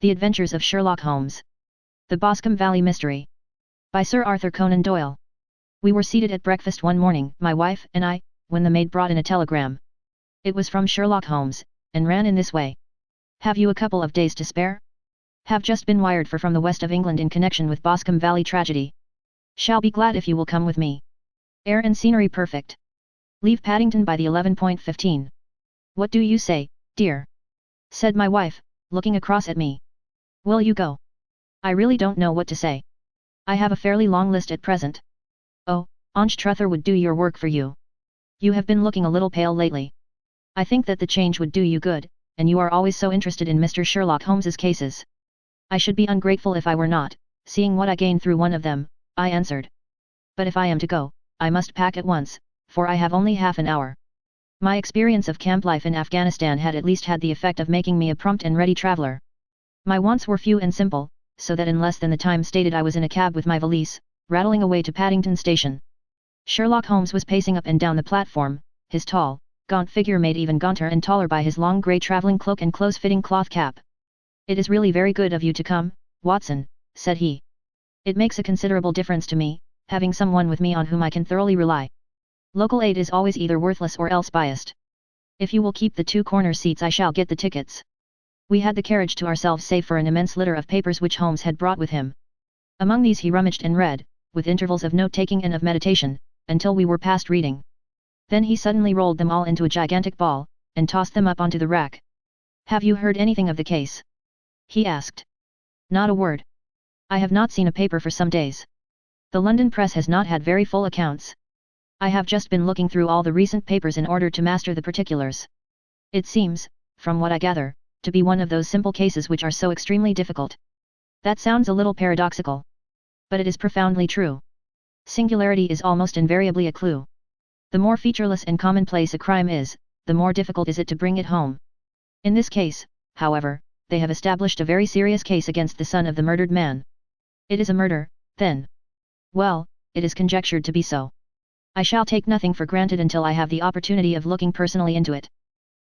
The Adventures of Sherlock Holmes. The Boscombe Valley Mystery. By Sir Arthur Conan Doyle. We were seated at breakfast one morning, my wife and I, when the maid brought in a telegram. It was from Sherlock Holmes, and ran in this way. Have you a couple of days to spare? Have just been wired from the west of England in connection with Boscombe Valley tragedy. Shall be glad if you will come with me. Air and scenery perfect. Leave Paddington by the 11:15. What do you say, dear? Said my wife, looking across at me. Will you go? I really don't know what to say. I have a fairly long list at present. Oh, Aunt Truther would do your work for you. You have been looking a little pale lately. I think that the change would do you good, and you are always so interested in Mr. Sherlock Holmes's cases. I should be ungrateful if I were not, seeing what I gained through one of them, I answered. But if I am to go, I must pack at once, for I have only half an hour. My experience of camp life in Afghanistan had at least had the effect of making me a prompt and ready traveler. My wants were few and simple, so that in less than the time stated I was in a cab with my valise, rattling away to Paddington Station. Sherlock Holmes was pacing up and down the platform, his tall, gaunt figure made even gaunter and taller by his long grey travelling cloak and close-fitting cloth cap. It is really very good of you to come, Watson, said he. It makes a considerable difference to me, having someone with me on whom I can thoroughly rely. Local aid is always either worthless or else biased. If you will keep the two corner seats I shall get the tickets. We had the carriage to ourselves save for an immense litter of papers which Holmes had brought with him. Among these he rummaged and read, with intervals of note-taking and of meditation, until we were past reading. Then he suddenly rolled them all into a gigantic ball, and tossed them up onto the rack. Have you heard anything of the case? He asked. Not a word. I have not seen a paper for some days. The London press has not had very full accounts. I have just been looking through all the recent papers in order to master the particulars. It seems, from what I gather, to be one of those simple cases which are so extremely difficult. That sounds a little paradoxical. But it is profoundly true. Singularity is almost invariably a clue. The more featureless and commonplace a crime is, the more difficult is it to bring it home. In this case, however, they have established a very serious case against the son of the murdered man. It is a murder, then. Well, it is conjectured to be so. I shall take nothing for granted until I have the opportunity of looking personally into it.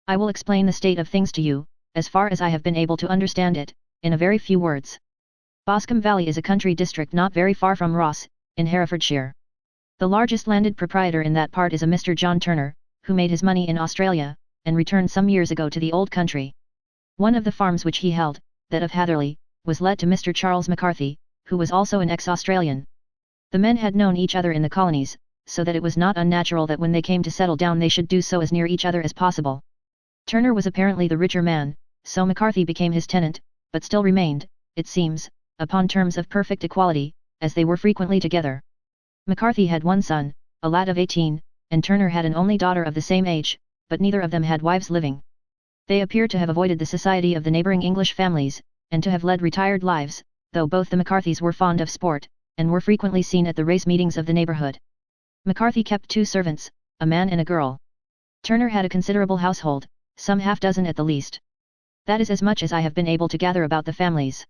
I will explain the state of things to you, as far as I have been able to understand it, in a very few words. Boscombe Valley is a country district not very far from Ross, in Herefordshire. The largest landed proprietor in that part is a Mr. John Turner, who made his money in Australia, and returned some years ago to the old country. One of the farms which he held, that of Hatherley, was let to Mr. Charles McCarthy, who was also an ex-Australian. The men had known each other in the colonies, so that it was not unnatural that when they came to settle down they should do so as near each other as possible. Turner was apparently the richer man, so McCarthy became his tenant, but still remained, it seems, upon terms of perfect equality, as they were frequently together. McCarthy had one son, a lad of 18, and Turner had an only daughter of the same age, but neither of them had wives living. They appear to have avoided the society of the neighbouring English families, and to have led retired lives, though both the McCarthys were fond of sport, and were frequently seen at the race meetings of the neighbourhood. McCarthy kept two servants, a man and a girl. Turner had a considerable household, some half-dozen at the least. That is as much as I have been able to gather about the families.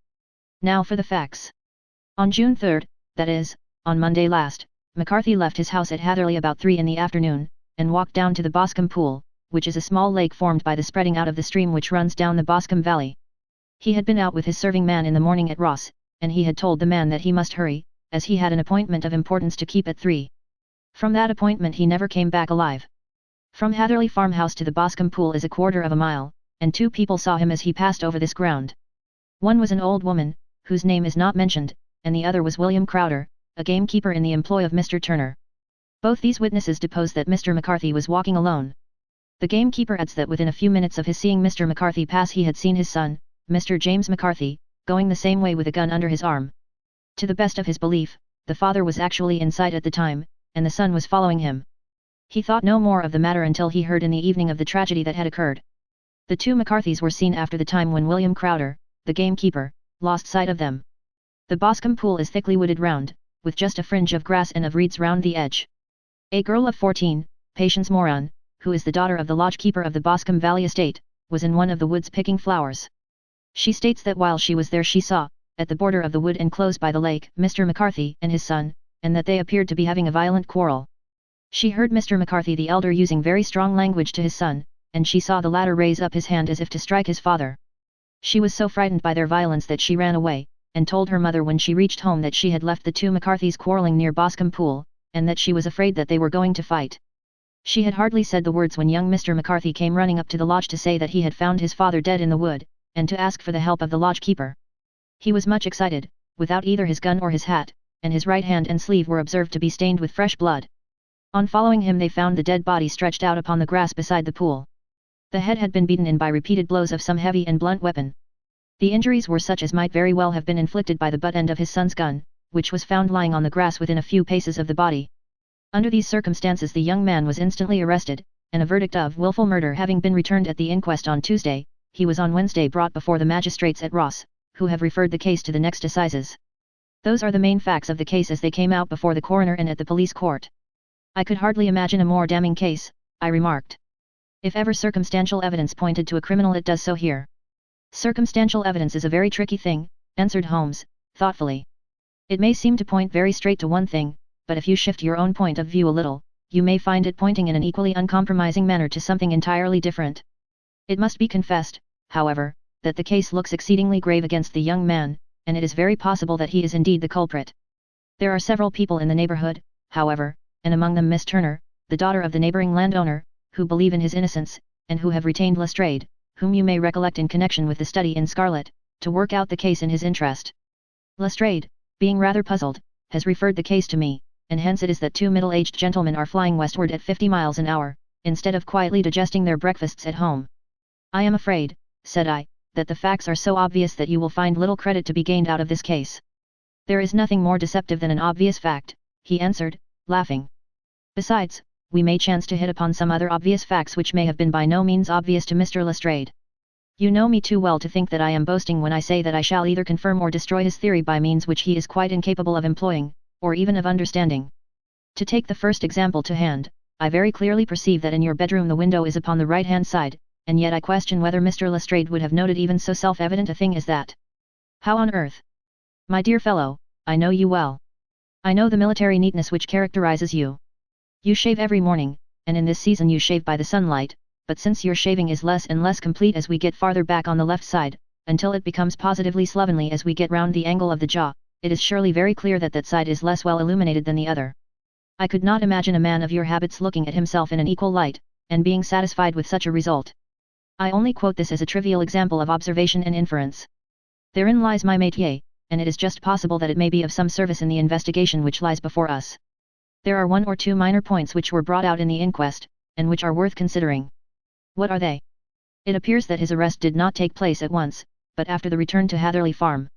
Now for the facts. On June 3, that is, on Monday last, McCarthy left his house at Hatherley about 3 in the afternoon, and walked down to the Boscombe Pool, which is a small lake formed by the spreading out of the stream which runs down the Boscombe Valley. He had been out with his serving man in the morning at Ross, and he had told the man that he must hurry, as he had an appointment of importance to keep at 3. From that appointment he never came back alive. From Hatherley farmhouse to the Boscombe Pool is a quarter of a mile, and 2 people saw him as he passed over this ground. One was an old woman, whose name is not mentioned, and the other was William Crowder, a gamekeeper in the employ of Mr. Turner. Both these witnesses depose that Mr. McCarthy was walking alone. The gamekeeper adds that within a few minutes of his seeing Mr. McCarthy pass he had seen his son, Mr. James McCarthy, going the same way with a gun under his arm. To the best of his belief, the father was actually in sight at the time, and the son was following him. He thought no more of the matter until he heard in the evening of the tragedy that had occurred. The 2 McCarthys were seen after the time when William Crowder, the gamekeeper, lost sight of them. The Boscombe Pool is thickly wooded round, with just a fringe of grass and of reeds round the edge. A girl of 14, Patience Moran, who is the daughter of the lodge-keeper of the Boscombe Valley estate, was in one of the woods picking flowers. She states that while she was there she saw, at the border of the wood enclosed by the lake, Mr. McCarthy and his son, and that they appeared to be having a violent quarrel. She heard Mr. McCarthy the elder using very strong language to his son, and she saw the latter raise up his hand as if to strike his father. She was so frightened by their violence that she ran away, and told her mother when she reached home that she had left the two McCarthys quarrelling near Boscombe Pool, and that she was afraid that they were going to fight. She had hardly said the words when young Mr. McCarthy came running up to the lodge to say that he had found his father dead in the wood, and to ask for the help of the lodge keeper. He was much excited, without either his gun or his hat, and his right hand and sleeve were observed to be stained with fresh blood. On following him they found the dead body stretched out upon the grass beside the pool. The head had been beaten in by repeated blows of some heavy and blunt weapon. The injuries were such as might very well have been inflicted by the butt end of his son's gun, which was found lying on the grass within a few paces of the body. Under these circumstances the young man was instantly arrested, and a verdict of wilful murder having been returned at the inquest on Tuesday, he was on Wednesday brought before the magistrates at Ross, who have referred the case to the next assizes. Those are the main facts of the case as they came out before the coroner and at the police court. I could hardly imagine a more damning case, I remarked. If ever circumstantial evidence pointed to a criminal it does so here. Circumstantial evidence is a very tricky thing, answered Holmes, thoughtfully. It may seem to point very straight to one thing, but if you shift your own point of view a little, you may find it pointing in an equally uncompromising manner to something entirely different. It must be confessed, however, that the case looks exceedingly grave against the young man, and it is very possible that he is indeed the culprit. There are several people in the neighborhood, however, and among them Miss Turner, the daughter of the neighboring landowner, who believe in his innocence, and who have retained Lestrade, whom you may recollect in connection with the study in Scarlet, to work out the case in his interest. Lestrade, being rather puzzled, has referred the case to me, and hence it is that two middle-aged gentlemen are flying westward at 50 miles an hour, instead of quietly digesting their breakfasts at home. I am afraid, said I, that the facts are so obvious that you will find little credit to be gained out of this case. There is nothing more deceptive than an obvious fact, he answered, laughing. Besides, we may chance to hit upon some other obvious facts which may have been by no means obvious to Mr. Lestrade. You know me too well to think that I am boasting when I say that I shall either confirm or destroy his theory by means which he is quite incapable of employing, or even of understanding. To take the first example to hand, I very clearly perceive that in your bedroom the window is upon the right-hand side, and yet I question whether Mr. Lestrade would have noted even so self-evident a thing as that. How on earth? My dear fellow, I know you well. I know the military neatness which characterizes you. You shave every morning, and in this season you shave by the sunlight, but since your shaving is less and less complete as we get farther back on the left side, until it becomes positively slovenly as we get round the angle of the jaw, it is surely very clear that that side is less well illuminated than the other. I could not imagine a man of your habits looking at himself in an equal light, and being satisfied with such a result. I only quote this as a trivial example of observation and inference. Therein lies my métier, and it is just possible that it may be of some service in the investigation which lies before us. There are one or two minor points which were brought out in the inquest, and which are worth considering. What are they? It appears that his arrest did not take place at once, but after the return to Hatherley Farm.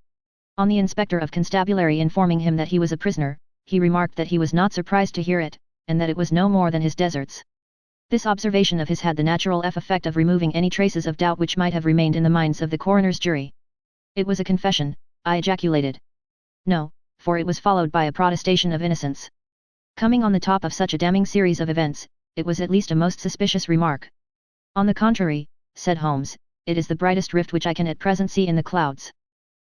On the inspector of constabulary informing him that he was a prisoner, he remarked that he was not surprised to hear it, and that it was no more than his deserts. This observation of his had the natural effect of removing any traces of doubt which might have remained in the minds of the coroner's jury. It was a confession, I ejaculated. No, for it was followed by a protestation of innocence. Coming on the top of such a damning series of events, it was at least a most suspicious remark. On the contrary, said Holmes, it is the brightest rift which I can at present see in the clouds.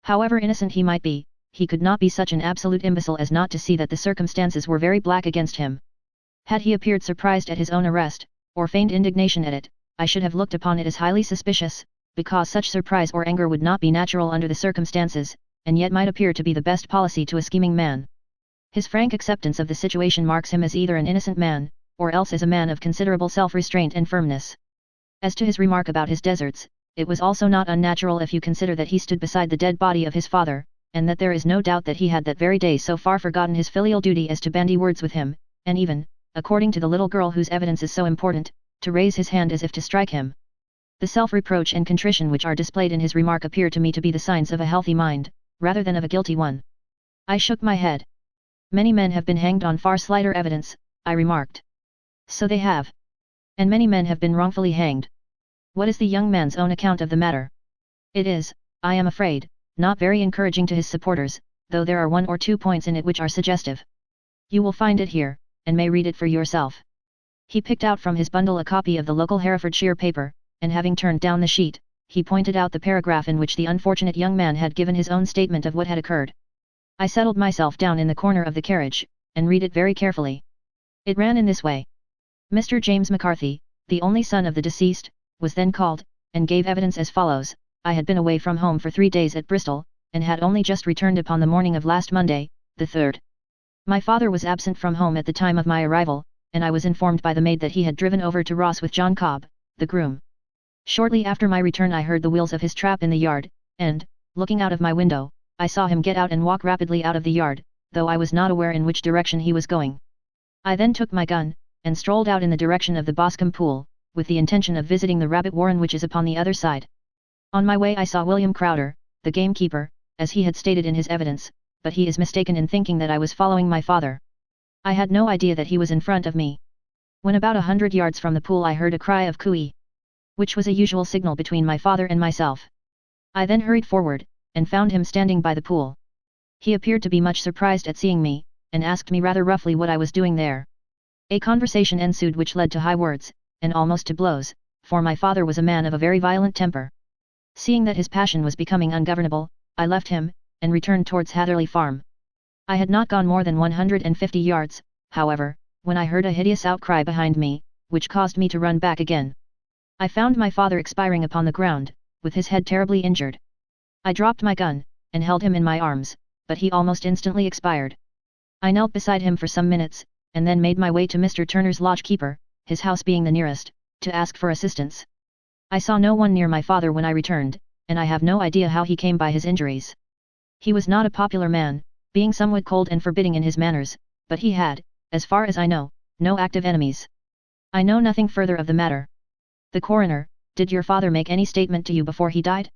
However innocent he might be, he could not be such an absolute imbecile as not to see that the circumstances were very black against him. Had he appeared surprised at his own arrest, or feigned indignation at it, I should have looked upon it as highly suspicious, because such surprise or anger would not be natural under the circumstances, and yet might appear to be the best policy to a scheming man. His frank acceptance of the situation marks him as either an innocent man, or else as a man of considerable self-restraint and firmness. As to his remark about his deserts, it was also not unnatural if you consider that he stood beside the dead body of his father, and that there is no doubt that he had that very day so far forgotten his filial duty as to bandy words with him, and even, according to the little girl whose evidence is so important, to raise his hand as if to strike him. The self-reproach and contrition which are displayed in his remark appear to me to be the signs of a healthy mind, rather than of a guilty one. I shook my head. Many men have been hanged on far slighter evidence, I remarked. So they have. And many men have been wrongfully hanged. What is the young man's own account of the matter? It is, I am afraid, not very encouraging to his supporters, though there are one or two points in it which are suggestive. You will find it here, and may read it for yourself. He picked out from his bundle a copy of the local Herefordshire paper, and having turned down the sheet, he pointed out the paragraph in which the unfortunate young man had given his own statement of what had occurred. I settled myself down in the corner of the carriage, and read it very carefully. It ran in this way. Mr. James McCarthy, the only son of the deceased, was then called, and gave evidence as follows, I had been away from home for 3 days at Bristol, and had only just returned upon the morning of last Monday, the 3rd. My father was absent from home at the time of my arrival, and I was informed by the maid that he had driven over to Ross with John Cobb, the groom. Shortly after my return I heard the wheels of his trap in the yard, and, looking out of my window, I saw him get out and walk rapidly out of the yard, though I was not aware in which direction he was going. I then took my gun, and strolled out in the direction of the Boscombe pool, with the intention of visiting the rabbit warren which is upon the other side. On my way I saw William Crowder, the gamekeeper, as he had stated in his evidence, but he is mistaken in thinking that I was following my father. I had no idea that he was in front of me. When about 100 yards from the pool I heard a cry of cooey, which was a usual signal between my father and myself. I then hurried forward, and found him standing by the pool. He appeared to be much surprised at seeing me, and asked me rather roughly what I was doing there. A conversation ensued which led to high words, and almost to blows, for my father was a man of a very violent temper. Seeing that his passion was becoming ungovernable, I left him, and returned towards Hatherley Farm. I had not gone more than 150 yards, however, when I heard a hideous outcry behind me, which caused me to run back again. I found my father expiring upon the ground, with his head terribly injured. I dropped my gun, and held him in my arms, but he almost instantly expired. I knelt beside him for some minutes, and then made my way to Mr. Turner's lodge-keeper, his house being the nearest, to ask for assistance. I saw no one near my father when I returned, and I have no idea how he came by his injuries. He was not a popular man, being somewhat cold and forbidding in his manners, but he had, as far as I know, no active enemies. I know nothing further of the matter. The coroner: did your father make any statement to you before he died?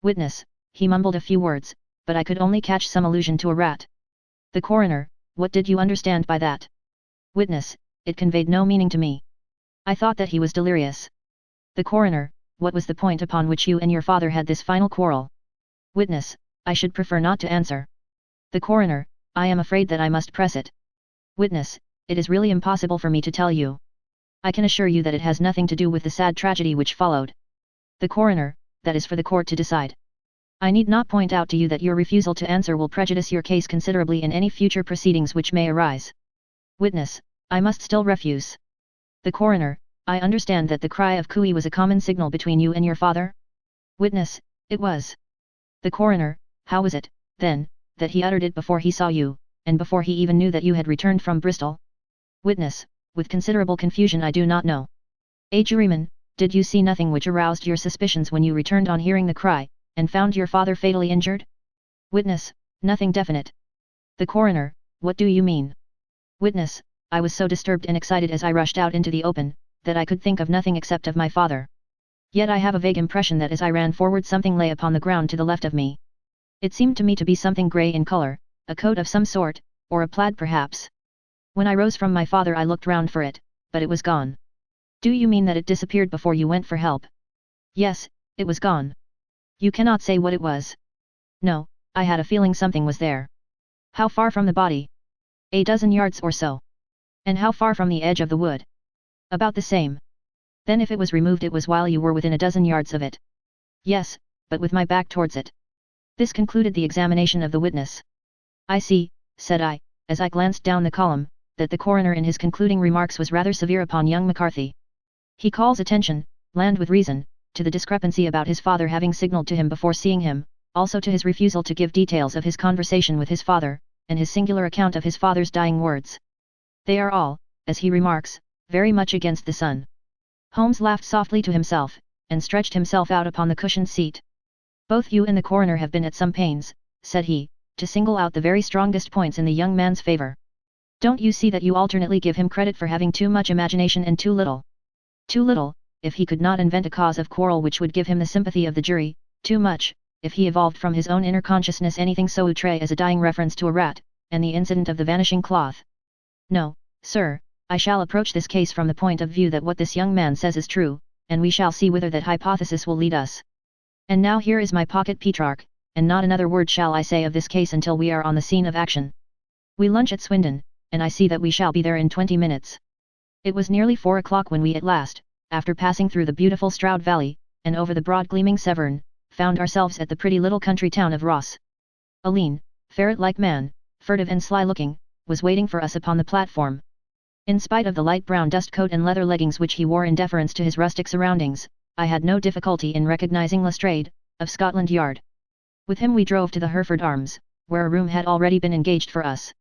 Witness: he mumbled a few words, but I could only catch some allusion to a rat. The coroner: what did you understand by that? Witness: it conveyed no meaning to me. I thought that he was delirious. The coroner: what was the point upon which you and your father had this final quarrel? Witness: I should prefer not to answer. The coroner: I am afraid that I must press it. Witness: it is really impossible for me to tell you. I can assure you that it has nothing to do with the sad tragedy which followed. The coroner: that is for the court to decide. I need not point out to you that your refusal to answer will prejudice your case considerably in any future proceedings which may arise. Witness: I must still refuse. The coroner: I understand that the cry of cooey was a common signal between you and your father? Witness: it was. The coroner: how was it, then, that he uttered it before he saw you, and before he even knew that you had returned from Bristol? Witness: with considerable confusion I do not know. A juryman: did you see nothing which aroused your suspicions when you returned on hearing the cry, and found your father fatally injured? Witness: nothing definite. The coroner: what do you mean? Witness: I was so disturbed and excited as I rushed out into the open, that I could think of nothing except of my father. Yet I have a vague impression that as I ran forward something lay upon the ground to the left of me. It seemed to me to be something grey in colour, a coat of some sort, or a plaid perhaps. When I rose from my father I looked round for it, but it was gone. Do you mean that it disappeared before you went for help? Yes, it was gone. You cannot say what it was? No, I had a feeling something was there. How far from the body? A dozen yards or so. And how far from the edge of the wood? About the same. Then if it was removed it was while you were within a dozen yards of it. Yes, but with my back towards it. This concluded the examination of the witness. I see, said I, as I glanced down the column, that the coroner in his concluding remarks was rather severe upon young McCarthy. He calls attention, land with reason, to the discrepancy about his father having signalled to him before seeing him, also to his refusal to give details of his conversation with his father, and his singular account of his father's dying words. They are all, as he remarks, very much against the sun. Holmes laughed softly to himself, and stretched himself out upon the cushioned seat. Both you and the coroner have been at some pains, said he, to single out the very strongest points in the young man's favour. Don't you see that you alternately give him credit for having too much imagination and too little? Too little, if he could not invent a cause of quarrel which would give him the sympathy of the jury; too much, if he evolved from his own inner consciousness anything so outré as a dying reference to a rat, and the incident of the vanishing cloth. No, sir, I shall approach this case from the point of view that what this young man says is true, and we shall see whither that hypothesis will lead us. And now here is my pocket Petrarch, and not another word shall I say of this case until we are on the scene of action. We lunch at Swindon, and I see that we shall be there in 20 minutes. It was nearly 4 o'clock when we at last, after passing through the beautiful Stroud Valley, and over the broad gleaming Severn, found ourselves at the pretty little country town of Ross. A lean, ferret-like man, furtive and sly-looking, was waiting for us upon the platform. In spite of the light brown dust coat and leather leggings which he wore in deference to his rustic surroundings, I had no difficulty in recognizing Lestrade, of Scotland Yard. With him we drove to the Hereford Arms, where a room had already been engaged for us.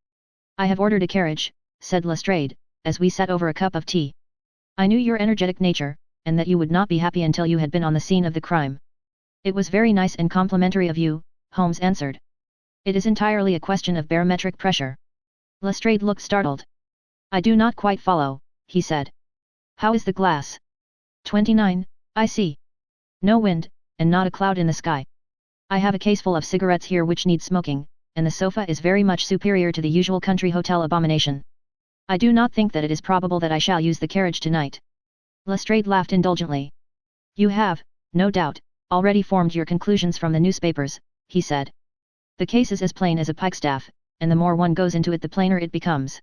I have ordered a carriage, said Lestrade, as we sat over a cup of tea. I knew your energetic nature, and that you would not be happy until you had been on the scene of the crime. It was very nice and complimentary of you, Holmes answered. It is entirely a question of barometric pressure. Lestrade looked startled. I do not quite follow, he said. How is the glass? 29, I see. No wind, and not a cloud in the sky. I have a caseful of cigarettes here which need smoking, and the sofa is very much superior to the usual country hotel abomination. I do not think that it is probable that I shall use the carriage tonight. Lestrade laughed indulgently. You have, no doubt, already formed your conclusions from the newspapers, he said. The case is as plain as a pikestaff, and the more one goes into it the plainer it becomes.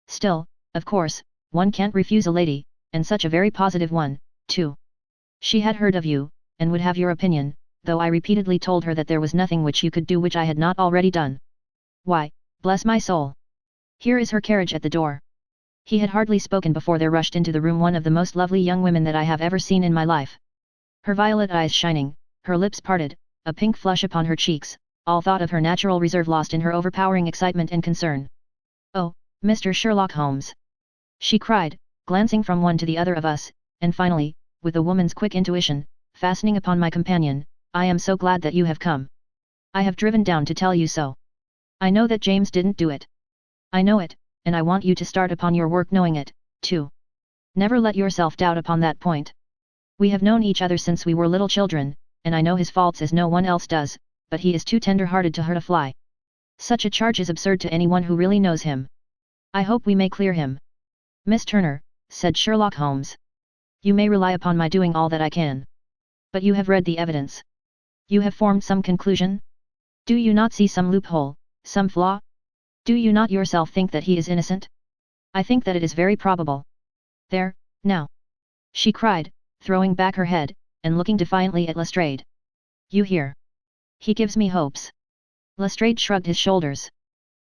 Still, of course, one can't refuse a lady, and such a very positive one, too. She had heard of you, and would have your opinion, though I repeatedly told her that there was nothing which you could do which I had not already done. Why, bless my soul! Here is her carriage at the door. He had hardly spoken before there rushed into the room one of the most lovely young women that I have ever seen in my life. Her violet eyes shining, her lips parted, a pink flush upon her cheeks, all thought of her natural reserve lost in her overpowering excitement and concern. Oh, Mr. Sherlock Holmes! She cried, glancing from one to the other of us, and finally, with a woman's quick intuition, fastening upon my companion, I am so glad that you have come. I have driven down to tell you so. I know that James didn't do it. I know it, and I want you to start upon your work knowing it, too. Never let yourself doubt upon that point. We have known each other since we were little children, and I know his faults as no one else does, but he is too tender-hearted to hurt a fly. Such a charge is absurd to anyone who really knows him. I hope we may clear him. Miss Turner, said Sherlock Holmes. You may rely upon my doing all that I can. But you have read the evidence. You have formed some conclusion? Do you not see some loophole, some flaw? Do you not yourself think that he is innocent? I think that it is very probable. There, now! She cried, throwing back her head, and looking defiantly at Lestrade. You hear? He gives me hopes. Lestrade shrugged his shoulders.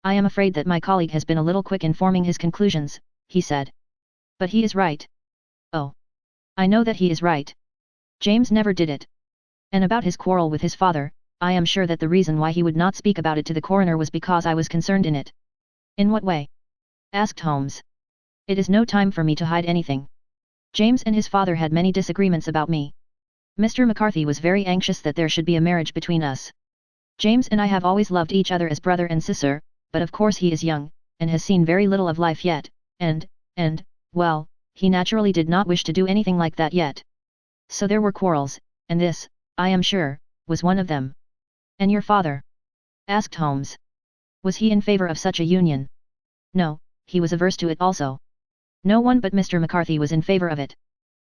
I am afraid that my colleague has been a little quick in forming his conclusions, he said. But he is right. Oh! I know that he is right. James never did it. And about his quarrel with his father, I am sure that the reason why he would not speak about it to the coroner was because I was concerned in it. In what way? Asked Holmes. It is no time for me to hide anything. James and his father had many disagreements about me. Mr. McCarthy was very anxious that there should be a marriage between us. James and I have always loved each other as brother and sister, but of course he is young, and has seen very little of life yet, and, well, he naturally did not wish to do anything like that yet. So there were quarrels, and this, I am sure, was one of them. And your father? Asked Holmes. Was he in favor of such a union? No, he was averse to it also. No one but Mr. McCarthy was in favor of it.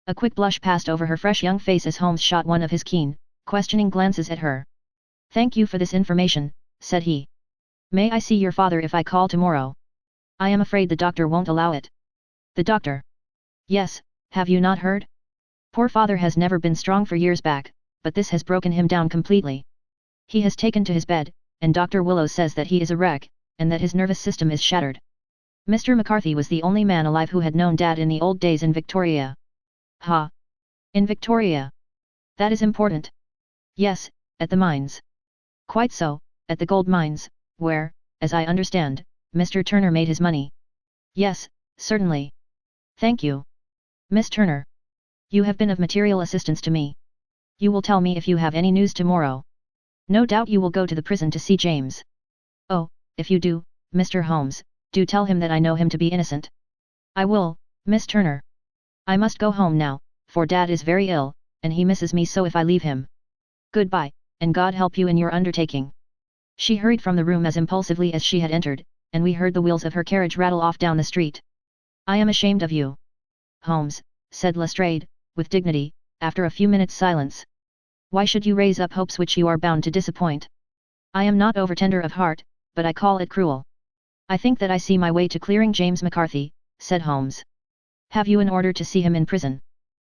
A quick blush passed over her fresh young face as Holmes shot one of his keen, questioning glances at her. Thank you for this information, said he. May I see your father if I call tomorrow? I am afraid the doctor won't allow it. The doctor? Yes, have you not heard? Poor father has never been strong for years back, but this has broken him down completely. He has taken to his bed, and Dr. Willows says that he is a wreck, and that his nervous system is shattered. Mr. McCarthy was the only man alive who had known Dad in the old days in Victoria. Ha! In Victoria? That is important. Yes, at the mines. Quite so, at the gold mines, where, as I understand, Mr. Turner made his money. Yes, certainly. Thank you. Miss Turner. You have been of material assistance to me. You will tell me if you have any news tomorrow. No doubt you will go to the prison to see James. Oh, if you do, Mr. Holmes, do tell him that I know him to be innocent. I will, Miss Turner. I must go home now, for Dad is very ill, and he misses me so if I leave him. Goodbye, and God help you in your undertaking. She hurried from the room as impulsively as she had entered, and we heard the wheels of her carriage rattle off down the street. I am ashamed of you, Holmes, said Lestrade, with dignity, after a few minutes' silence. Why should you raise up hopes which you are bound to disappoint? I am not over-tender of heart, but I call it cruel. I think that I see my way to clearing James McCarthy, said Holmes. Have you an order to see him in prison?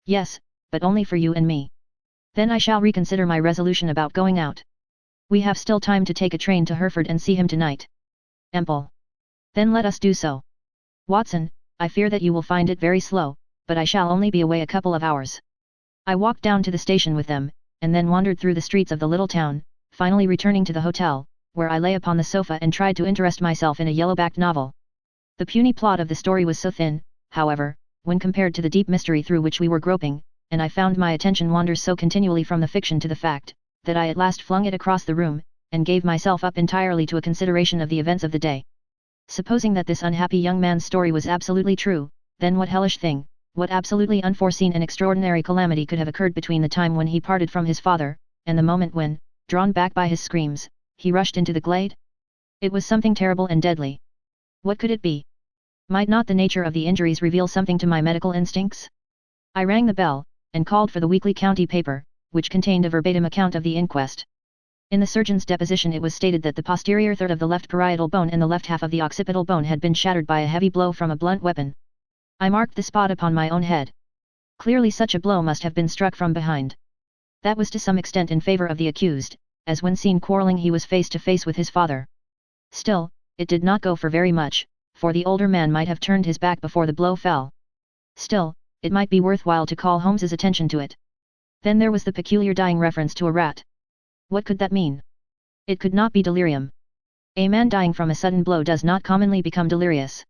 Yes, but only for you and me. Then I shall reconsider my resolution about going out. We have still time to take a train to Hereford and see him tonight. Ample. Then let us do so. Watson, I fear that you will find it very slow, but I shall only be away a couple of hours. I walked down to the station with them, and then wandered through the streets of the little town, finally returning to the hotel, where I lay upon the sofa and tried to interest myself in a yellow-backed novel. The puny plot of the story was so thin, however, when compared to the deep mystery through which we were groping, and I found my attention wanders so continually from the fiction to the fact, that I at last flung it across the room, and gave myself up entirely to a consideration of the events of the day. Supposing that this unhappy young man's story was absolutely true, then what hellish thing, what absolutely unforeseen and extraordinary calamity could have occurred between the time when he parted from his father, and the moment when, drawn back by his screams, he rushed into the glade? It was something terrible and deadly. What could it be? Might not the nature of the injuries reveal something to my medical instincts? I rang the bell, and called for the weekly county paper, which contained a verbatim account of the inquest. In the surgeon's deposition it was stated that the posterior third of the left parietal bone and the left half of the occipital bone had been shattered by a heavy blow from a blunt weapon. I marked the spot upon my own head. Clearly such a blow must have been struck from behind. That was to some extent in favor of the accused, as when seen quarreling he was face to face with his father. Still, it did not go for very much, for the older man might have turned his back before the blow fell. Still, it might be worthwhile to call Holmes's attention to it. Then there was the peculiar dying reference to a rat. What could that mean? It could not be delirium. A man dying from a sudden blow does not commonly become delirious.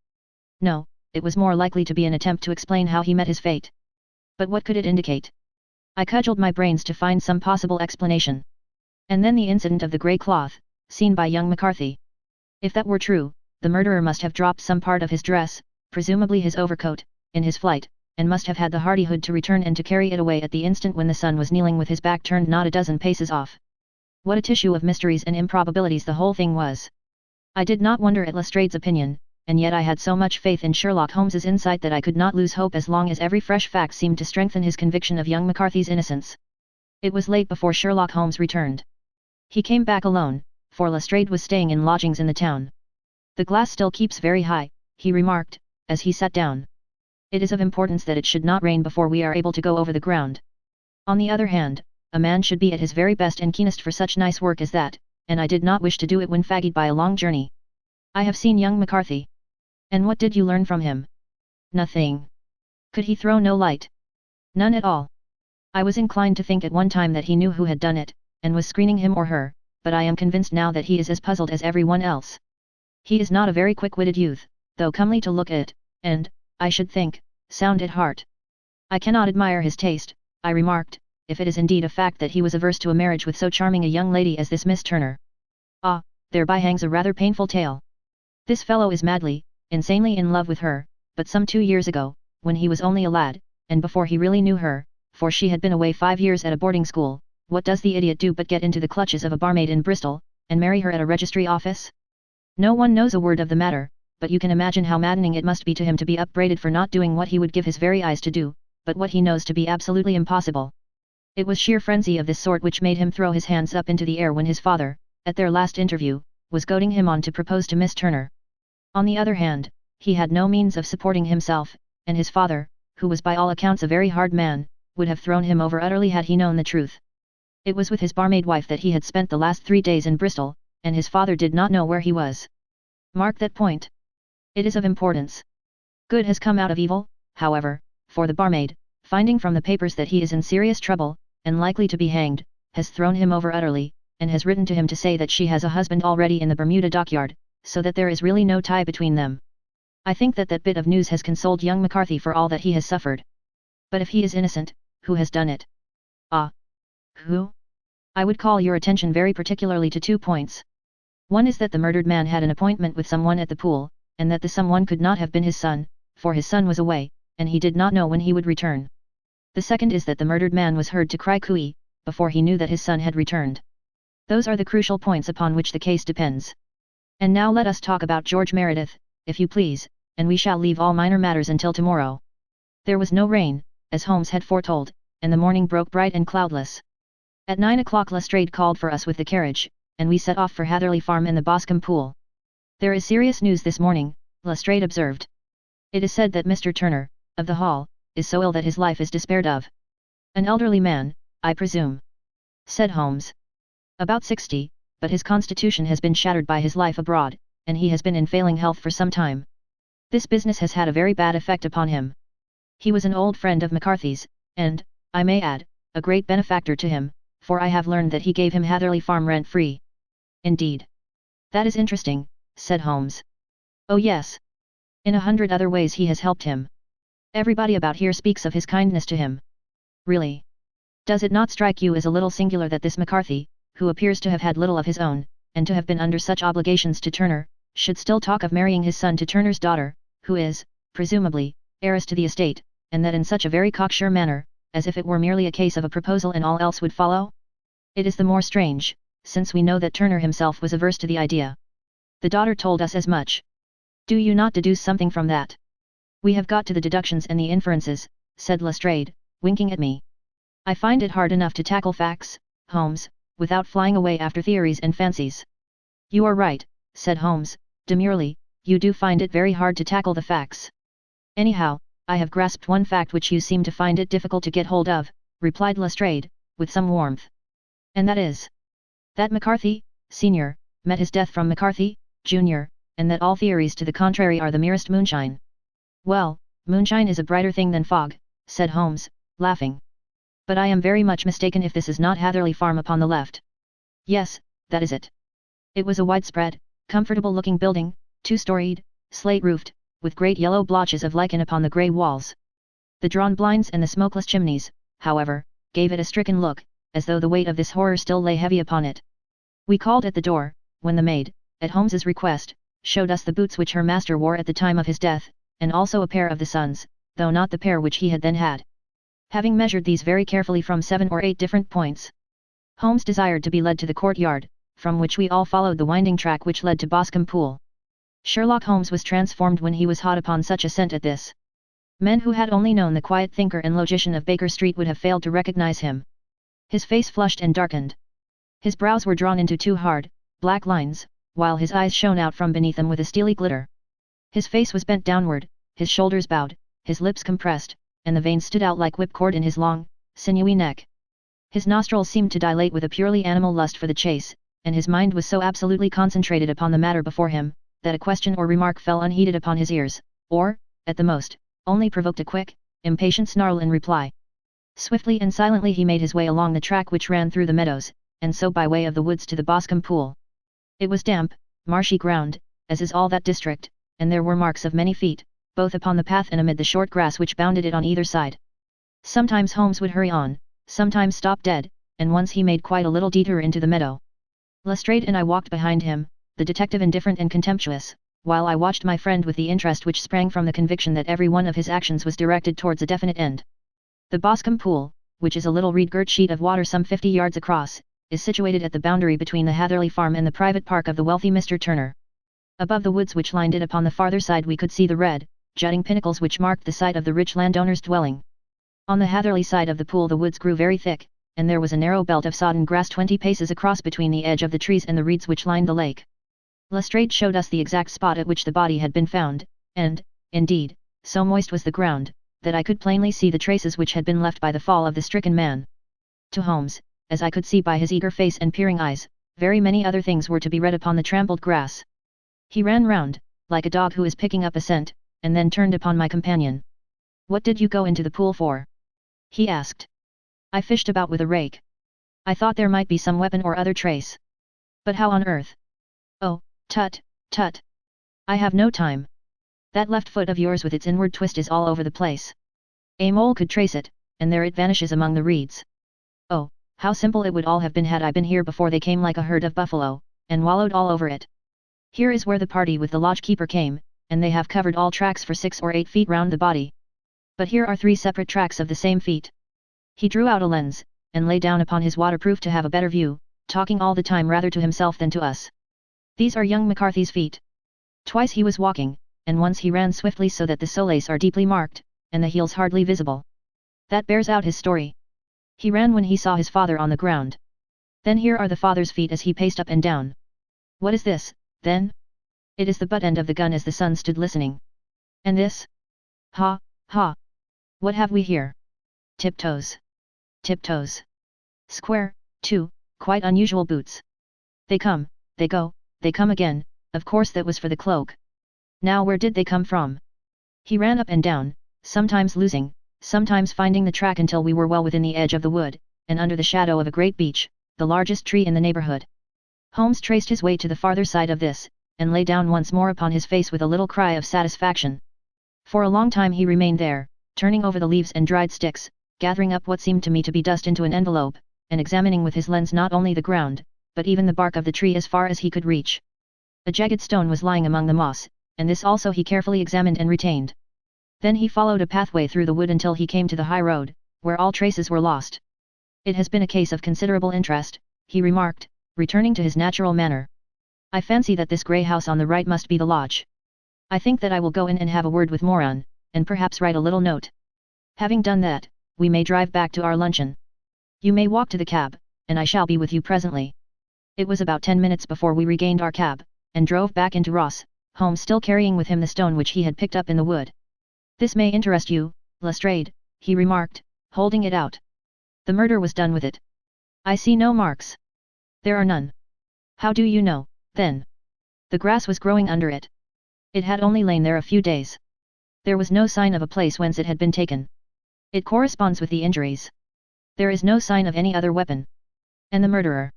No, it was more likely to be an attempt to explain how he met his fate. But what could it indicate? I cudgelled my brains to find some possible explanation. And then the incident of the grey cloth, seen by young McCarthy. If that were true, the murderer must have dropped some part of his dress, presumably his overcoat, in his flight, and must have had the hardihood to return and to carry it away at the instant when the son was kneeling with his back turned not a dozen paces off. What a tissue of mysteries and improbabilities the whole thing was. I did not wonder at Lestrade's opinion, and yet I had so much faith in Sherlock Holmes's insight that I could not lose hope as long as every fresh fact seemed to strengthen his conviction of young McCarthy's innocence. It was late before Sherlock Holmes returned. He came back alone, for Lestrade was staying in lodgings in the town. "The glass still keeps very high," he remarked, as he sat down. "It is of importance that it should not rain before we are able to go over the ground. On the other hand, a man should be at his very best and keenest for such nice work as that, and I did not wish to do it when fagged by a long journey. I have seen young McCarthy." "And what did you learn from him?" "Nothing." "Could he throw no light?" "None at all. I was inclined to think at one time that he knew who had done it, and was screening him or her, but I am convinced now that he is as puzzled as everyone else. He is not a very quick-witted youth, though comely to look at, and, I should think, sound at heart. I cannot admire his taste," I remarked, "if it is indeed a fact that he was averse to a marriage with so charming a young lady as this Miss Turner. Ah, thereby hangs a rather painful tale. This fellow is madly, insanely in love with her, but some 2 years ago, when he was only a lad, and before he really knew her, for she had been away 5 years at a boarding school, what does the idiot do but get into the clutches of a barmaid in Bristol, and marry her at a registry office? No one knows a word of the matter, but you can imagine how maddening it must be to him to be upbraided for not doing what he would give his very eyes to do, but what he knows to be absolutely impossible. It was sheer frenzy of this sort which made him throw his hands up into the air when his father, at their last interview, was goading him on to propose to Miss Turner. On the other hand, he had no means of supporting himself, and his father, who was by all accounts a very hard man, would have thrown him over utterly had he known the truth. It was with his barmaid wife that he had spent the last 3 days in Bristol, and his father did not know where he was. Mark that point. It is of importance. Good has come out of evil, however, for the barmaid, finding from the papers that he is in serious trouble, and likely to be hanged, has thrown him over utterly, and has written to him to say that she has a husband already in the Bermuda dockyard, so that there is really no tie between them. I think that that bit of news has consoled young McCarthy for all that he has suffered. But if he is innocent, who has done it? Ah! Who? I would call your attention very particularly to 2 points. One is that the murdered man had an appointment with someone at the pool, and that the someone could not have been his son, for his son was away, and he did not know when he would return. The second is that the murdered man was heard to cry cooey, before he knew that his son had returned. Those are the crucial points upon which the case depends. And now let us talk about George Meredith, if you please, and we shall leave all minor matters until tomorrow. There was no rain, as Holmes had foretold, and the morning broke bright and cloudless. At 9 o'clock Lestrade called for us with the carriage, and we set off for Hatherley Farm and the Boscombe pool. "There is serious news this morning," Lestrade observed. "It is said that Mr. Turner, of the Hall, is so ill that his life is despaired of." "An elderly man, I presume?" said Holmes. "About 60, but his constitution has been shattered by his life abroad, and he has been in failing health for some time. This business has had a very bad effect upon him. He was an old friend of McCarthy's, and, I may add, a great benefactor to him, for I have learned that he gave him Hatherley Farm rent-free. Indeed. That is interesting, said Holmes. Oh yes. In 100 other ways he has helped him. Everybody about here speaks of his kindness to him. Really? Does it not strike you as a little singular that this McCarthy, who appears to have had little of his own, and to have been under such obligations to Turner, should still talk of marrying his son to Turner's daughter, who is, presumably, heiress to the estate, and that in such a very cocksure manner, as if it were merely a case of a proposal and all else would follow? It is the more strange, since we know that Turner himself was averse to the idea. The daughter told us as much. Do you not deduce something from that? We have got to the deductions and the inferences, said Lestrade, winking at me. I find it hard enough to tackle facts, Holmes, without flying away after theories and fancies. You are right, said Holmes, demurely, you do find it very hard to tackle the facts. Anyhow, I have grasped one fact which you seem to find it difficult to get hold of, replied Lestrade, with some warmth. And that is that McCarthy, Sr., met his death from McCarthy, Jr., and that all theories to the contrary are the merest moonshine. Well, moonshine is a brighter thing than fog, said Holmes, laughing. But I am very much mistaken if this is not Hatherley Farm upon the left. Yes, that is it. It was a widespread, comfortable-looking building, two-storied, slate-roofed, with great yellow blotches of lichen upon the grey walls. The drawn blinds and the smokeless chimneys, however, gave it a stricken look, as though the weight of this horror still lay heavy upon it. We called at the door, when the maid, at Holmes's request, showed us the boots which her master wore at the time of his death, and also a pair of the son's, though not the pair which he had then had. Having measured these very carefully from 7 or 8 different points, Holmes desired to be led to the courtyard, from which we all followed the winding track which led to Boscombe Pool. Sherlock Holmes was transformed when he was hot upon such a scent at this. Men who had only known the quiet thinker and logician of Baker Street would have failed to recognize him. His face flushed and darkened. His brows were drawn into 2 hard, black lines, while his eyes shone out from beneath them with a steely glitter. His face was bent downward, his shoulders bowed, his lips compressed, and the veins stood out like whipcord in his long, sinewy neck. His nostrils seemed to dilate with a purely animal lust for the chase, and his mind was so absolutely concentrated upon the matter before him, that a question or remark fell unheeded upon his ears, or, at the most, only provoked a quick, impatient snarl in reply. Swiftly and silently he made his way along the track which ran through the meadows, and so by way of the woods to the Boscombe Pool. It was damp, marshy ground, as is all that district, and there were marks of many feet, both upon the path and amid the short grass which bounded it on either side. Sometimes Holmes would hurry on, sometimes stop dead, and once he made quite a little detour into the meadow. Lestrade and I walked behind him, the detective indifferent and contemptuous, while I watched my friend with the interest which sprang from the conviction that every one of his actions was directed towards a definite end. The Boscombe Pool, which is a little reed-girt sheet of water some 50 yards across, is situated at the boundary between the Hatherley Farm and the private park of the wealthy Mr. Turner. Above the woods which lined it upon the farther side we could see the red, jutting pinnacles which marked the site of the rich landowner's dwelling. On the Hatherley side of the pool the woods grew very thick, and there was a narrow belt of sodden grass 20 paces across between the edge of the trees and the reeds which lined the lake. Lestrade showed us the exact spot at which the body had been found, and, indeed, so moist was the ground, that I could plainly see the traces which had been left by the fall of the stricken man. To Holmes, as I could see by his eager face and peering eyes, very many other things were to be read upon the trampled grass. He ran round, like a dog who is picking up a scent, and then turned upon my companion. "What did you go into the pool for?" he asked. "I fished about with a rake. I thought there might be some weapon or other trace." "But how on earth?" "Oh, tut, tut. I have no time. That left foot of yours with its inward twist is all over the place. A mole could trace it, and there it vanishes among the reeds. Oh, how simple it would all have been had I been here before they came like a herd of buffalo, and wallowed all over it. Here is where the party with the lodge-keeper came, and they have covered all tracks for 6 or 8 feet round the body. But here are 3 separate tracks of the same feet." He drew out a lens, and lay down upon his waterproof to have a better view, talking all the time rather to himself than to us. "These are young McCarthy's feet. Twice he was walking, and once he ran swiftly so that the soles are deeply marked, and the heels hardly visible. That bears out his story. He ran when he saw his father on the ground. Then here are the father's feet as he paced up and down. What is this, then? It is the butt end of the gun as the son stood listening. And this? Ha, ha! What have we here? Tiptoes. Tiptoes. Square, too, quite unusual boots. They come, they go, they come again, of course that was for the cloak. Now where did they come from?" He ran up and down, sometimes losing, sometimes finding the track until we were well within the edge of the wood, and under the shadow of a great beech, the largest tree in the neighborhood. Holmes traced his way to the farther side of this, and lay down once more upon his face with a little cry of satisfaction. For a long time he remained there, turning over the leaves and dried sticks, gathering up what seemed to me to be dust into an envelope, and examining with his lens not only the ground, but even the bark of the tree as far as he could reach. A jagged stone was lying among the moss, and this also he carefully examined and retained. Then he followed a pathway through the wood until he came to the high road, where all traces were lost. "It has been a case of considerable interest," he remarked, returning to his natural manner. "I fancy that this grey house on the right must be the lodge. I think that I will go in and have a word with Moran, and perhaps write a little note. Having done that, we may drive back to our luncheon. You may walk to the cab, and I shall be with you presently." It was about 10 minutes before we regained our cab, and drove back into Ross, Holmes still carrying with him the stone which he had picked up in the wood. "This may interest you, Lestrade," he remarked, holding it out. "The murder was done with it. I see no marks." "There are none." "How do you know, then?" "The grass was growing under it. It had only lain there a few days. There was no sign of a place whence it had been taken. It corresponds with the injuries. There is no sign of any other weapon. And the murderer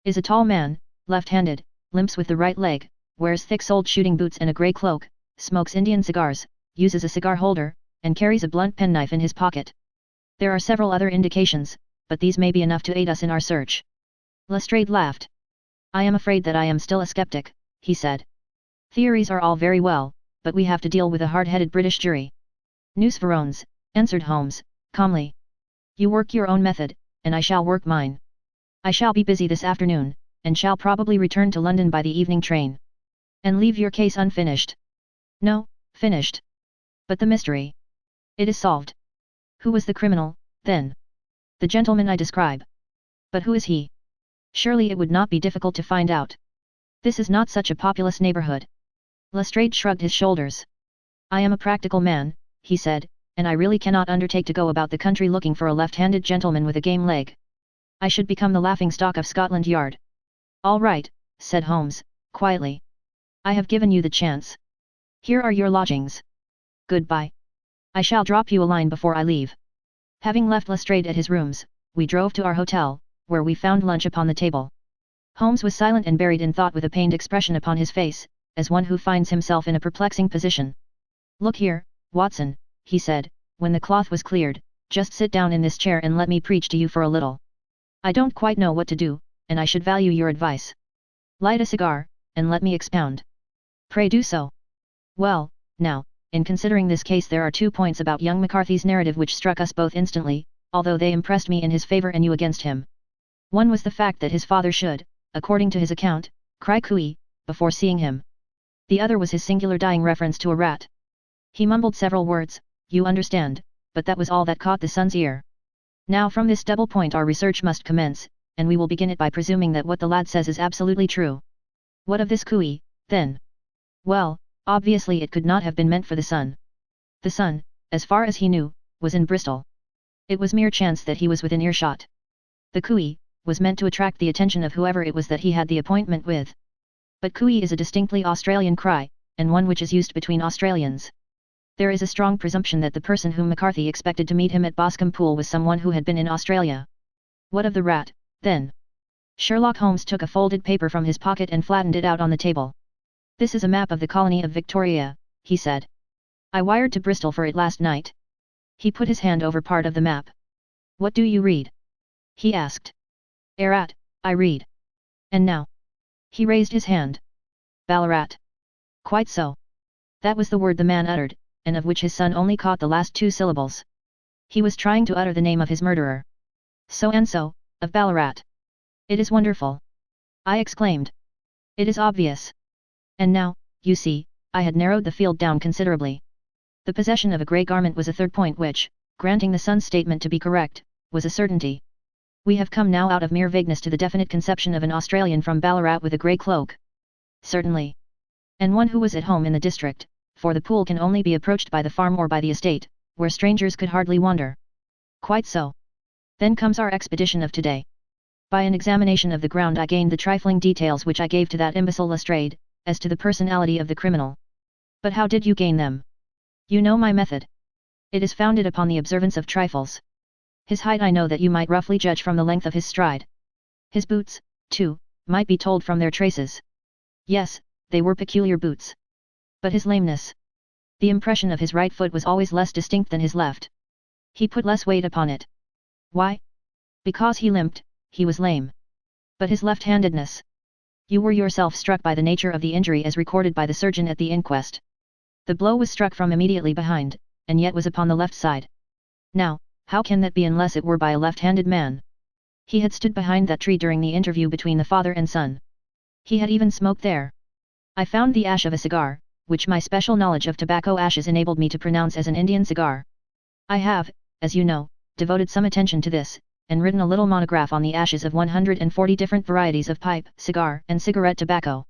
is a tall man, left-handed, limps with the right leg, wears thick-soled shooting boots and a grey cloak, smokes Indian cigars, uses a cigar holder, and carries a blunt penknife in his pocket. There are several other indications, but these may be enough to aid us in our search." Lestrade laughed. "I am afraid that I am still a skeptic," he said. "Theories are all very well, but we have to deal with a hard-headed British jury." "Nous verrons," answered Holmes, calmly. "You work your own method, and I shall work mine. I shall be busy this afternoon, and shall probably return to London by the evening train." "And leave your case unfinished?" "No, finished. But the mystery. It is solved." "Who was the criminal, then?" "The gentleman I describe." "But who is he?" "Surely it would not be difficult to find out. This is not such a populous neighborhood." Lestrade shrugged his shoulders. "I am a practical man," he said, "and I really cannot undertake to go about the country looking for a left-handed gentleman with a game leg. I should become the laughing-stock of Scotland Yard." "All right," said Holmes, quietly. "I have given you the chance. Here are your lodgings. Goodbye. I shall drop you a line before I leave." Having left Lestrade at his rooms, we drove to our hotel, where we found lunch upon the table. Holmes was silent and buried in thought with a pained expression upon his face, as one who finds himself in a perplexing position. "Look here, Watson," he said, when the cloth was cleared, "just sit down in this chair and let me preach to you for a little. I don't quite know what to do, and I should value your advice. Light a cigar, and let me expound." "Pray do so." "Well, now, in considering this case there are 2 points about young McCarthy's narrative which struck us both instantly, although they impressed me in his favour and you against him. One was the fact that his father should, according to his account, cry cooey, before seeing him. The other was his singular dying reference to a rat. He mumbled several words, you understand, but that was all that caught the son's ear. Now from this double point our research must commence, and we will begin it by presuming that what the lad says is absolutely true. What of this cooey, then? Well, obviously it could not have been meant for the son. The son, as far as he knew, was in Bristol. It was mere chance that he was within earshot. The cooey was meant to attract the attention of whoever it was that he had the appointment with. But cooey is a distinctly Australian cry, and one which is used between Australians. There is a strong presumption that the person whom McCarthy expected to meet him at Boscombe Pool was someone who had been in Australia. What of the rat, then? Sherlock Holmes took a folded paper from his pocket and flattened it out on the table. "This is a map of the colony of Victoria," he said. "I wired to Bristol for it last night." He put his hand over part of the map. "What do you read?" he asked. "Erat, I read." "And now?" He raised his hand. "Ballarat." "Quite so." That was the word the man uttered, and of which his son only caught the last 2 syllables. He was trying to utter the name of his murderer. "So and so, of Ballarat." "It is wonderful!" I exclaimed. "It is obvious." And now, you see, I had narrowed the field down considerably. The possession of a grey garment was a third point which, granting the son's statement to be correct, was a certainty. We have come now out of mere vagueness to the definite conception of an Australian from Ballarat with a grey cloak. Certainly. And one who was at home in the district, for the pool can only be approached by the farm or by the estate, where strangers could hardly wander. Quite so. Then comes our expedition of today. By an examination of the ground I gained the trifling details which I gave to that imbecile Lestrade, as to the personality of the criminal. But how did you gain them? You know my method. It is founded upon the observance of trifles. His height I know that you might roughly judge from the length of his stride. His boots, too, might be told from their traces. Yes, they were peculiar boots. But his lameness. The impression of his right foot was always less distinct than his left. He put less weight upon it. Why? Because he limped, he was lame. But his left-handedness. You were yourself struck by the nature of the injury as recorded by the surgeon at the inquest. The blow was struck from immediately behind, and yet was upon the left side. Now, how can that be unless it were by a left-handed man? He had stood behind that tree during the interview between the father and son. He had even smoked there. I found the ash of a cigar, which my special knowledge of tobacco ashes enabled me to pronounce as an Indian cigar. I have, as you know, devoted some attention to this, and written a little monograph on the ashes of 140 different varieties of pipe, cigar, and cigarette tobacco.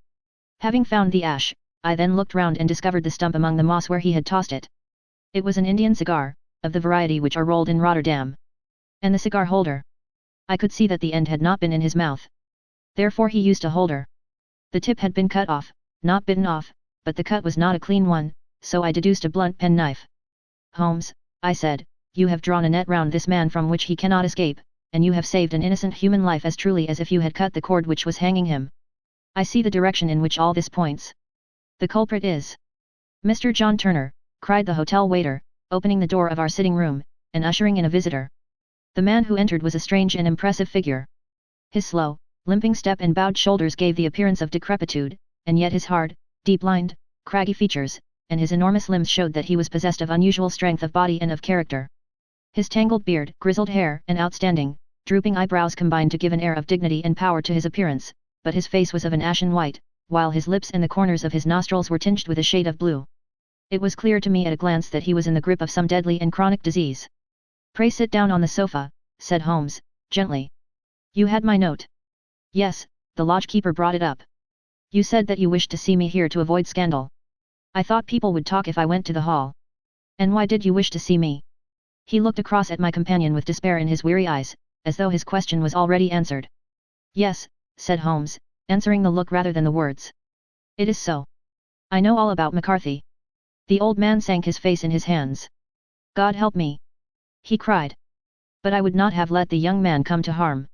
Having found the ash, I then looked round and discovered the stump among the moss where he had tossed it. It was an Indian cigar, of the variety which are rolled in Rotterdam. And the cigar holder. I could see that the end had not been in his mouth. Therefore he used a holder. The tip had been cut off, not bitten off, but the cut was not a clean one, so I deduced a blunt penknife. Holmes, I said, you have drawn a net round this man from which he cannot escape, and you have saved an innocent human life as truly as if you had cut the cord which was hanging him. I see the direction in which all this points. The culprit is Mr. John Turner, cried the hotel waiter, opening the door of our sitting room, and ushering in a visitor. The man who entered was a strange and impressive figure. His slow, limping step and bowed shoulders gave the appearance of decrepitude, and yet his hard, deep-lined, craggy features, and his enormous limbs showed that he was possessed of unusual strength of body and of character. His tangled beard, grizzled hair, and outstanding, drooping eyebrows combined to give an air of dignity and power to his appearance, but his face was of an ashen white, while his lips and the corners of his nostrils were tinged with a shade of blue. It was clear to me at a glance that he was in the grip of some deadly and chronic disease. Pray sit down on the sofa, said Holmes, gently. You had my note. Yes, the lodge-keeper brought it up. You said that you wished to see me here to avoid scandal. I thought people would talk if I went to the hall. And why did you wish to see me? He looked across at my companion with despair in his weary eyes, as though his question was already answered. Yes, said Holmes, answering the look rather than the words. It is so. I know all about McCarthy. The old man sank his face in his hands. God help me! He cried. But I would not have let the young man come to harm.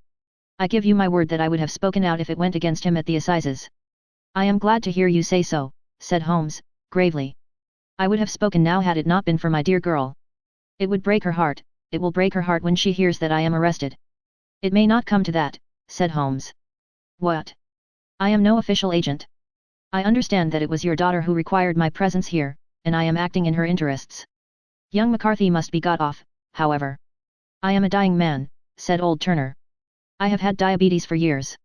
I give you my word that I would have spoken out if it went against him at the assizes. I am glad to hear you say so, said Holmes, gravely. I would have spoken now had it not been for my dear girl. It would break her heart, it will break her heart when she hears that I am arrested. It may not come to that, said Holmes. What? I am no official agent. I understand that it was your daughter who required my presence here, and I am acting in her interests. Young McCarthy must be got off, however. I am a dying man, said old Turner. I have had diabetes for years.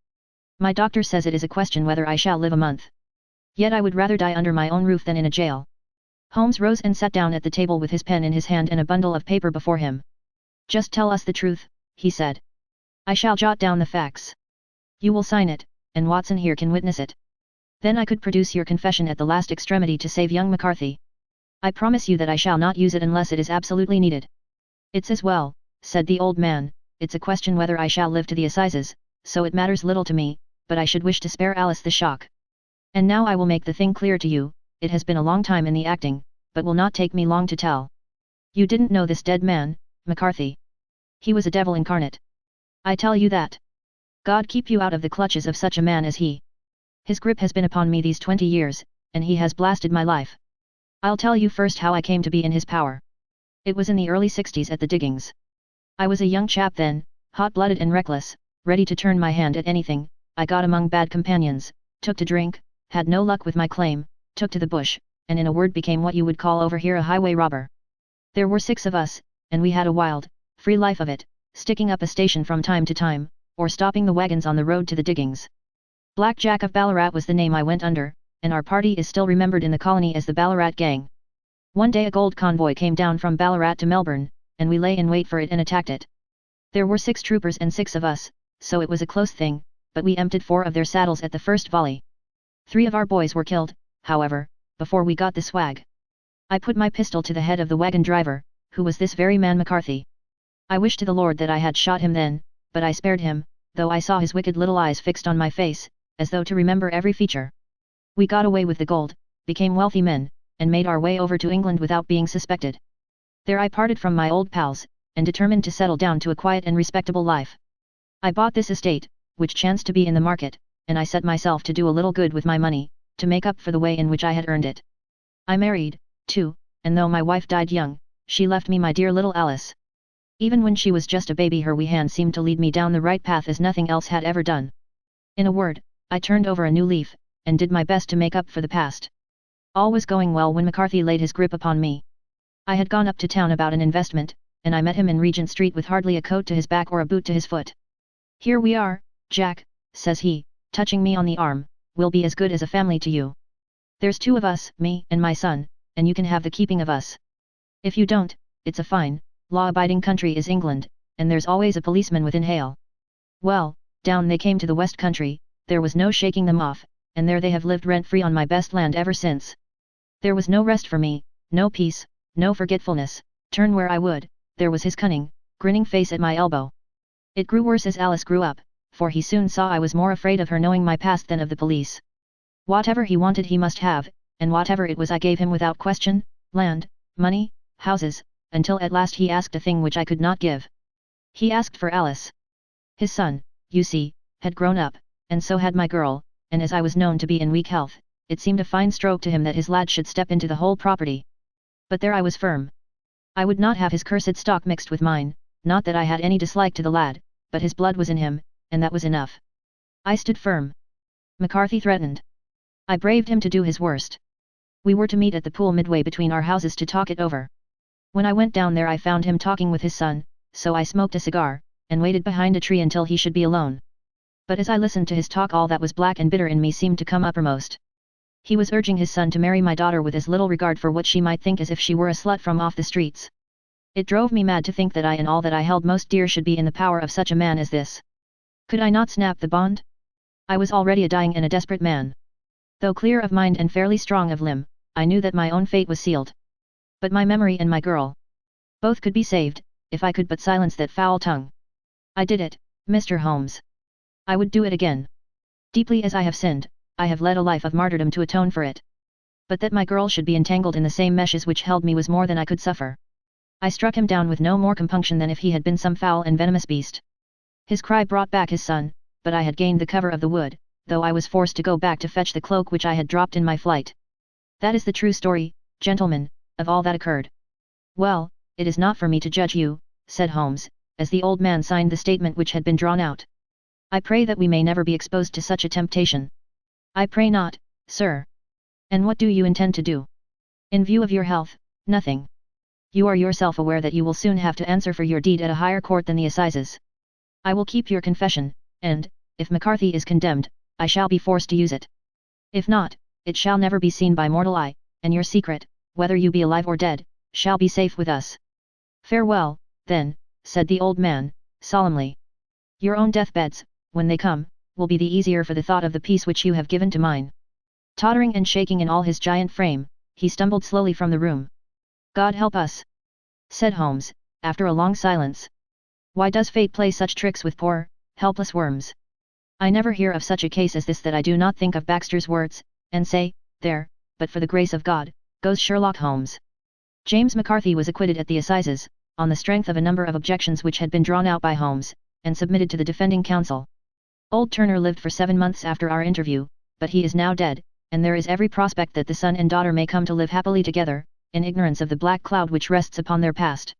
My doctor says it is a question whether I shall live a month. Yet I would rather die under my own roof than in a jail. Holmes rose and sat down at the table with his pen in his hand and a bundle of paper before him. Just tell us the truth, he said. I shall jot down the facts. You will sign it, and Watson here can witness it. Then I could produce your confession at the last extremity to save young McCarthy. I promise you that I shall not use it unless it is absolutely needed. It's as well, said the old man, it's a question whether I shall live to the assizes, so it matters little to me, but I should wish to spare Alice the shock. And now I will make the thing clear to you, it has been a long time in the acting, but will not take me long to tell. You didn't know this dead man, McCarthy. He was a devil incarnate. I tell you that. God keep you out of the clutches of such a man as he. His grip has been upon me these 20 years, and he has blasted my life. I'll tell you first how I came to be in his power. It was in the early 60s at the diggings. I was a young chap then, hot-blooded and reckless, ready to turn my hand at anything. I got among bad companions, took to drink, had no luck with my claim, took to the bush, and in a word became what you would call over here a highway robber. There were 6 of us, and we had a wild, free life of it, sticking up a station from time to time, or stopping the wagons on the road to the diggings. Black Jack of Ballarat was the name I went under, and our party is still remembered in the colony as the Ballarat Gang. One day a gold convoy came down from Ballarat to Melbourne, and we lay in wait for it and attacked it. There were 6 troopers and 6 of us, so it was a close thing, but we emptied 4 of their saddles at the first volley. 3 of our boys were killed, however, before we got the swag. I put my pistol to the head of the wagon driver, who was this very man McCarthy. I wish to the Lord that I had shot him then, but I spared him, though I saw his wicked little eyes fixed on my face, as though to remember every feature. We got away with the gold, became wealthy men, and made our way over to England without being suspected. There I parted from my old pals, and determined to settle down to a quiet and respectable life. I bought this estate, which chanced to be in the market, and I set myself to do a little good with my money, to make up for the way in which I had earned it. I married, too, and though my wife died young, she left me my dear little Alice. Even when she was just a baby, her wee hand seemed to lead me down the right path as nothing else had ever done. In a word, I turned over a new leaf, and did my best to make up for the past. All was going well when McCarthy laid his grip upon me. I had gone up to town about an investment, and I met him in Regent Street with hardly a coat to his back or a boot to his foot. "Here we are, Jack," says he, touching me on the arm, "we'll be as good as a family to you. There's 2 of us, me and my son, and you can have the keeping of us. If you don't, it's a fine, law-abiding country is England, and there's always a policeman within hail." Well, down they came to the West Country, there was no shaking them off, and there they have lived rent-free on my best land ever since. There was no rest for me, no peace, no forgetfulness, turn where I would, there was his cunning, grinning face at my elbow. It grew worse as Alice grew up, for he soon saw I was more afraid of her knowing my past than of the police. Whatever he wanted he must have, and whatever it was I gave him without question, land, money, houses, until at last he asked a thing which I could not give. He asked for Alice. His son, you see, had grown up, and so had my girl, and as I was known to be in weak health, it seemed a fine stroke to him that his lad should step into the whole property. But there I was firm. I would not have his cursed stock mixed with mine, not that I had any dislike to the lad, but his blood was in him, and that was enough. I stood firm. McCarthy threatened. I braved him to do his worst. We were to meet at the pool midway between our houses to talk it over. When I went down there I found him talking with his son, so I smoked a cigar, and waited behind a tree until he should be alone. But as I listened to his talk all that was black and bitter in me seemed to come uppermost. He was urging his son to marry my daughter with as little regard for what she might think as if she were a slut from off the streets. It drove me mad to think that I and all that I held most dear should be in the power of such a man as this. Could I not snap the bond? I was already a dying and a desperate man. Though clear of mind and fairly strong of limb, I knew that my own fate was sealed. But my memory and my girl, both could be saved, if I could but silence that foul tongue. I did it, Mr. Holmes. I would do it again. Deeply as I have sinned, I have led a life of martyrdom to atone for it. But that my girl should be entangled in the same meshes which held me was more than I could suffer. I struck him down with no more compunction than if he had been some foul and venomous beast. His cry brought back his son, but I had gained the cover of the wood, though I was forced to go back to fetch the cloak which I had dropped in my flight. That is the true story, gentlemen, of all that occurred. Well, it is not for me to judge you, said Holmes, as the old man signed the statement which had been drawn out. I pray that we may never be exposed to such a temptation. I pray not, sir. And what do you intend to do? In view of your health, nothing. You are yourself aware that you will soon have to answer for your deed at a higher court than the assizes. I will keep your confession, and, if McCarthy is condemned, I shall be forced to use it. If not, it shall never be seen by mortal eye, and your secret, whether you be alive or dead, shall be safe with us. Farewell, then, said the old man, solemnly. Your own deathbeds, when they come, will be the easier for the thought of the peace which you have given to mine. Tottering and shaking in all his giant frame, he stumbled slowly from the room. God help us, said Holmes, after a long silence. Why does fate play such tricks with poor, helpless worms? I never hear of such a case as this that I do not think of Baxter's words, and say, there, but for the grace of God, goes Sherlock Holmes. James McCarthy was acquitted at the assizes, on the strength of a number of objections which had been drawn out by Holmes, and submitted to the defending counsel. Old Turner lived for 7 months after our interview, but he is now dead, and there is every prospect that the son and daughter may come to live happily together, in ignorance of the black cloud which rests upon their past.